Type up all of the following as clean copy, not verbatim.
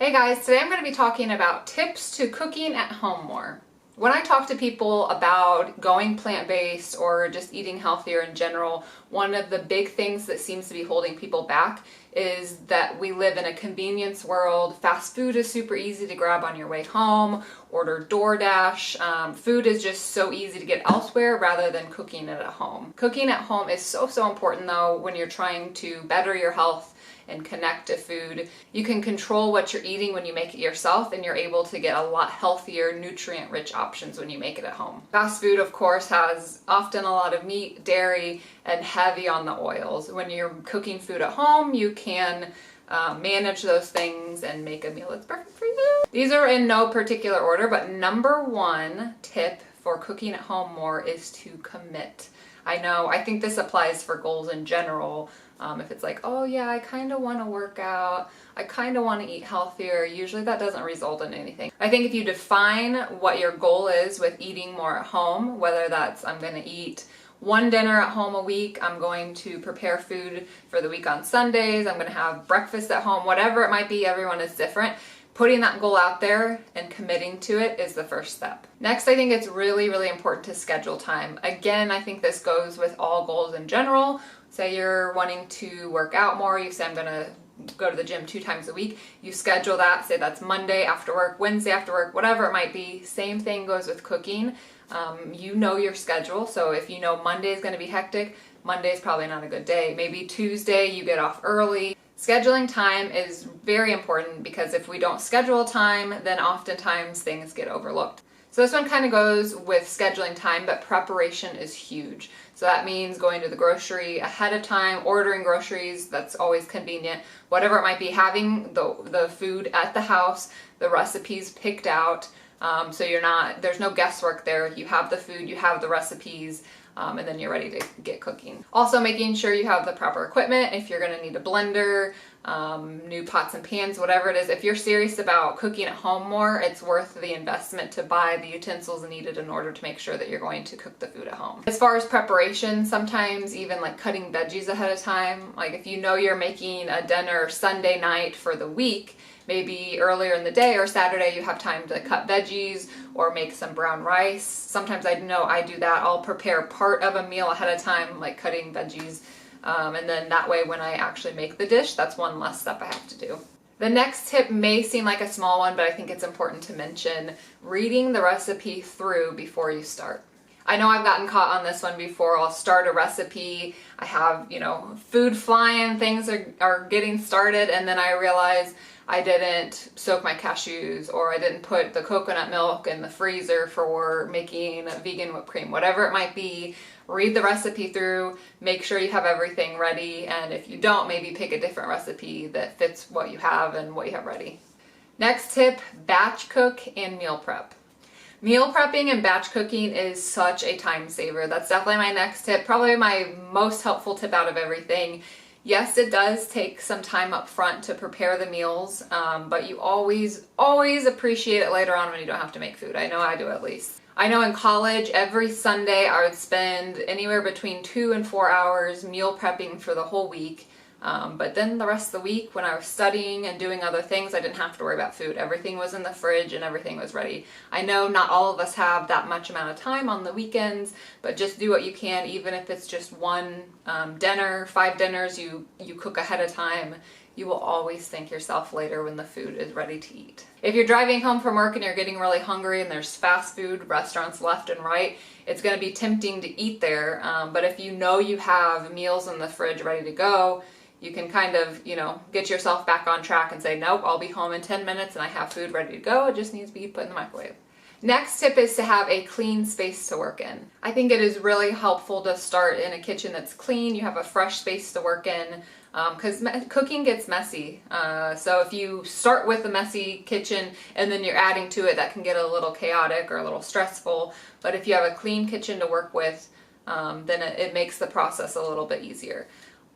Hey guys, today I'm going to be talking about tips to cooking at home more. When I talk to people about going plant-based or just eating healthier in general, one of the big things that seems to be holding people back is that we live in a convenience world. Fast food is super easy to grab on your way home, order DoorDash. Food is just so easy to get elsewhere rather than cooking it at home. Cooking at home is so important though when you're trying to better your health and connect to food. You can control what you're eating when you make it yourself, and you're able to get a lot healthier, nutrient-rich options when you make it at home. Fast food, of course, has often a lot of meat, dairy, and heavy on the oils. When you're cooking food at home, you can manage those things and make a meal that's perfect for you. These are in no particular order, but number one tip for cooking at home more is to commit. I think this applies for goals in general. If it's like, oh yeah, I kind of want to work out, I kind of want to eat healthier, usually that doesn't result in anything. I think if you define what your goal is with eating more at home, whether that's I'm going to eat one dinner at home a week, I'm going to prepare food for the week on Sundays, I'm going to have breakfast at home, whatever it might be, everyone is different. Putting that goal out there and committing to it is the first step. Next, I think it's really important to schedule time. Again, I think this goes with all goals in general. Say you're wanting to work out more, you say I'm gonna go to the gym 2 times a week. You schedule that, say that's Monday after work, Wednesday after work, whatever it might be. Same thing goes with cooking. You know your schedule, so if you know Monday is gonna be hectic, Monday is probably not a good day. Maybe Tuesday you get off early. Scheduling time is very important because if we don't schedule time, then oftentimes things get overlooked. So this one kind of goes with scheduling time, but preparation is huge. So that means going to the grocery ahead of time, ordering groceries, that's always convenient. Whatever it might be, having the food at the house, the recipes picked out, so there's no guesswork there. You have the food, you have the recipes, and then you're ready to get cooking. Also making sure you have the proper equipment. If you're going to need a blender, new pots and pans, whatever it is, if you're serious about cooking at home more, it's worth the investment to buy the utensils needed in order to make sure that you're going to cook the food at home. As far as preparation, sometimes even like cutting veggies ahead of time, like if you know you're making a dinner Sunday night for the week, maybe earlier in the day or Saturday you have time to cut veggies or make some brown rice. Sometimes I know I do that. I'll prepare part of a meal ahead of time, like cutting veggies, and then that way when I actually make the dish, that's one less step I have to do. The next tip may seem like a small one, but I think it's important to mention reading the recipe through before you start. I know I've gotten caught on this one before. I'll start a recipe, I have, food flying, things are getting started, and then I realize I didn't soak my cashews, or I didn't put the coconut milk in the freezer for making vegan whipped cream, whatever it might be. Read the recipe through, make sure you have everything ready, and if you don't, maybe pick a different recipe that fits what you have and what you have ready. Next tip, batch cook and meal prep. Meal prepping and batch cooking is such a time saver. That's definitely my next tip, probably my most helpful tip out of everything. Yes, it does take some time up front to prepare the meals, but you always appreciate it later on when you don't have to make food. I know I do at least. I know in college, every Sunday I would spend anywhere between 2 and 4 hours meal prepping for the whole week. But then the rest of the week when I was studying and doing other things, I didn't have to worry about food. Everything was in the fridge and everything was ready. I know not all of us have that much amount of time on the weekends, but just do what you can, even if it's just one dinner, 5 dinners you cook ahead of time. You will always thank yourself later when the food is ready to eat. If you're driving home from work and you're getting really hungry and there's fast food restaurants left and right, it's going to be tempting to eat there. But if you know you have meals in the fridge ready to go, you can kind of, get yourself back on track and say, nope, I'll be home in 10 minutes and I have food ready to go. It just needs to be put in the microwave. Next tip is to have a clean space to work in. I think it is really helpful to start in a kitchen that's clean. You have a fresh space to work in, because cooking gets messy. So if you start with a messy kitchen and then you're adding to it, that can get a little chaotic or a little stressful. But if you have a clean kitchen to work with, then it makes the process a little bit easier.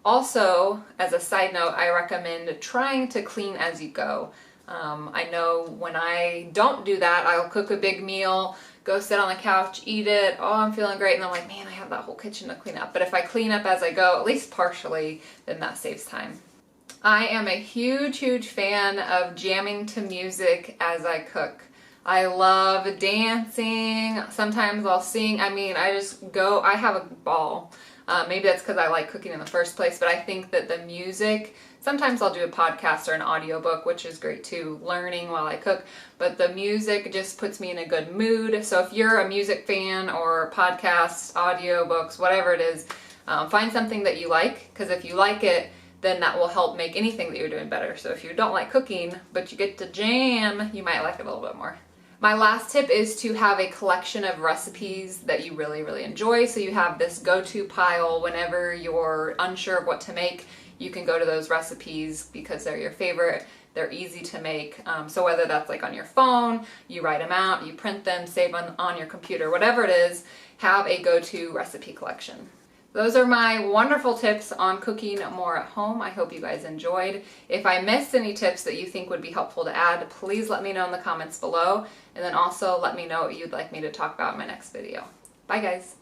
Also, as a side note, I recommend trying to clean as you go. I know when I don't do that, I'll cook a big meal, go sit on the couch, eat it, oh, I'm feeling great, and I'm like, man, I have that whole kitchen to clean up. But if I clean up as I go, at least partially, then that saves time. I am a huge, huge fan of jamming to music as I cook. I love dancing. Sometimes I'll sing. I have a ball. Maybe that's because I like cooking in the first place, but I think that the music, sometimes I'll do a podcast or an audiobook, which is great too, learning while I cook, but the music just puts me in a good mood. So if you're a music fan or podcasts, audiobooks, whatever it is, find something that you like, because if you like it, then that will help make anything that you're doing better. So if you don't like cooking, but you get to jam, you might like it a little bit more. My last tip is to have a collection of recipes that you really, really enjoy. So you have this go-to pile whenever you're unsure of what to make. You can go to those recipes because they're your favorite. They're easy to make. So whether that's like on your phone, you write them out, you print them, save on your computer, whatever it is, have a go-to recipe collection. Those are my wonderful tips on cooking more at home. I hope you guys enjoyed. If I missed any tips that you think would be helpful to add, please let me know in the comments below. And then also let me know what you'd like me to talk about in my next video. Bye guys.